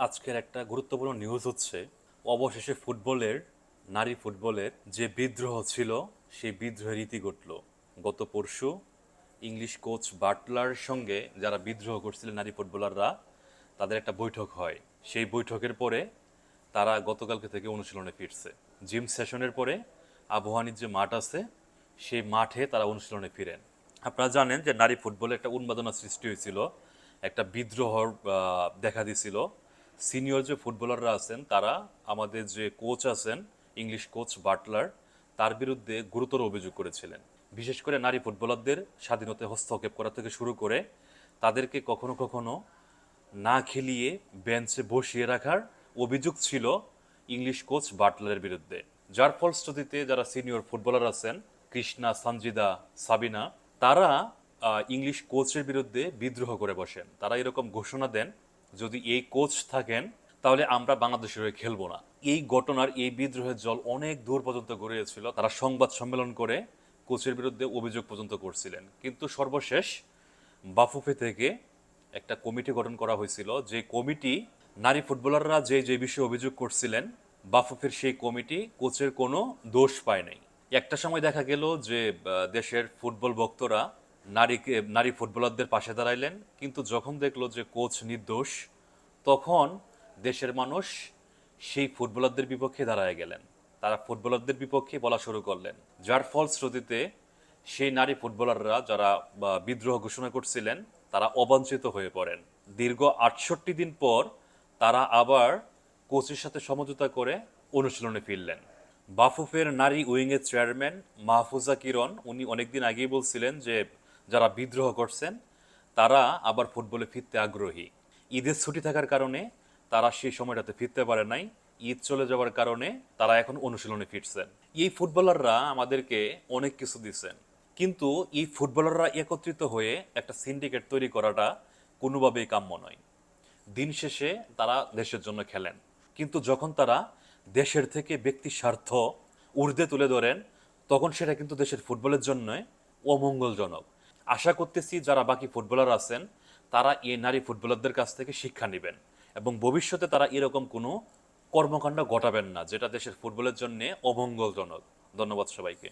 আজকের একটা গুরুত্বপূর্ণ নিউজ হচ্ছে অবশেষে নারী ফুটবলের যে বিদ্রোহ ছিল সেই বিদ্রোহের ইতি ঘটল। গত পরশু ইংলিশ কোচ বাটলার সঙ্গে যারা বিদ্রোহ করছিলেন নারী ফুটবলাররা, তাদের একটা বৈঠক হয়। সেই বৈঠকের পরে তারা গতকালকে থেকে অনুশীলনে ফিরছে। জিম সেশনের পরে আবহানির যে মাঠ আছে সেই মাঠে তারা অনুশীলনে ফিরেন। আপনারা জানেন যে নারী ফুটবলে একটা উন্মাদনা সৃষ্টি হয়েছিল, একটা বিদ্রোহ দেখা দিছিল। সিনিয়র যে ফুটবলাররা আছেন তারা আমাদের যে কোচ আছেন ইংলিশ কোচ বাটলার, তার বিরুদ্ধে গুরুতর অভিযোগ করেছিলেন। বিশেষ করে নারী ফুটবলারদের স্বাধীনতায় হস্তক্ষেপ করা থেকে শুরু করে তাদেরকে কখনো কখনো না খেলিয়ে বেঞ্চে বসিয়ে রাখার অভিযোগ ছিল ইংলিশ কোচ বাটলারের বিরুদ্ধে। যার ফলশ্রুতিতে যারা সিনিয়র ফুটবলার আছেন কৃষ্ণা, সঞ্জিদা, সাবিনা, তারা ইংলিশ কোচের বিরুদ্ধে বিদ্রোহ করে বসেন। তারা এরকম ঘোষণা দেন, যদি এই কোচ থাকেন তাহলে আমরা বাংলাদেশের হয়ে খেলবো না। এই ঘটনার এই বিদ্রোহের জল অনেক দূর পর্যন্ত গড়িয়েছিল। তারা সংবাদ সম্মেলন করে কোচের বিরুদ্ধে অভিযোগ পর্যন্ত করছিলেন। কিন্তু সর্বশেষ বাফুফে থেকে একটা কমিটি গঠন করা হয়েছিল, যে কমিটি নারী ফুটবলাররা যে যে বিষয়ে অভিযোগ করছিলেন, বাফুফের সেই কমিটি কোচের কোনো দোষ পায় নাই। একটা সময় দেখা গেল যে দেশের ফুটবল ভক্তরা নারী ফুটবলারদের পাশে দাঁড়াইলেন, কিন্তু যখন দেখলো যে কোচ নির্দোষ, তখন দেশের মানুষ সেই ফুটবলারদের বিপক্ষে দাঁড়ায় গেলেন। তারা ফুটবলারদের বিপক্ষে বলা শুরু করলেন, যার ফলশ্রুতিতে সেই নারী ফুটবলাররা যারা বিদ্রোহ ঘোষণা করছিলেন তারা অবাঞ্ছিত হয়ে পড়েন। দীর্ঘ ৬৮ দিন পর তারা আবার কোচের সাথে সমঝোতা করে অনুশীলনে ফিরলেন। বাফুফের নারী উইংয়ের চেয়ারম্যান মাহফুজা কিরণ, উনি অনেকদিন আগেই বলছিলেন যে যারা বিদ্রোহ করছেন তারা আবার ফুটবলে ফিরতে আগ্রহী। ঈদের ছুটি থাকার কারণে তারা সেই সময়টাতে ফিরতে পারে নাই। ঈদ চলে যাওয়ার কারণে তারা এখন অনুশীলনে ফিরছেন। এই ফুটবলাররা আমাদেরকে অনেক কিছু দিচ্ছেন, কিন্তু এই ফুটবলাররা একত্রিত হয়ে একটা সিন্ডিকেট তৈরি করাটা কোনোভাবেই কাম্য নয়। দিন শেষে তারা দেশের জন্য খেলেন, কিন্তু যখন তারা দেশের থেকে ব্যক্তি স্বার্থ ঊর্ধ্বে তুলে ধরেন, তখন সেটা কিন্তু দেশের ফুটবলের জন্য অমঙ্গলজনক। আশা করতেছি যারা বাকি ফুটবলার আছেন তারা এই নারী ফুটবলারদের কাছ থেকে শিক্ষা নেবেন এবং ভবিষ্যতে তারা এরকম কোনো কর্মকাণ্ড ঘটাবেন না যেটা দেশের ফুটবলের জন্য অমঙ্গলজনক। ধন্যবাদ সবাইকে।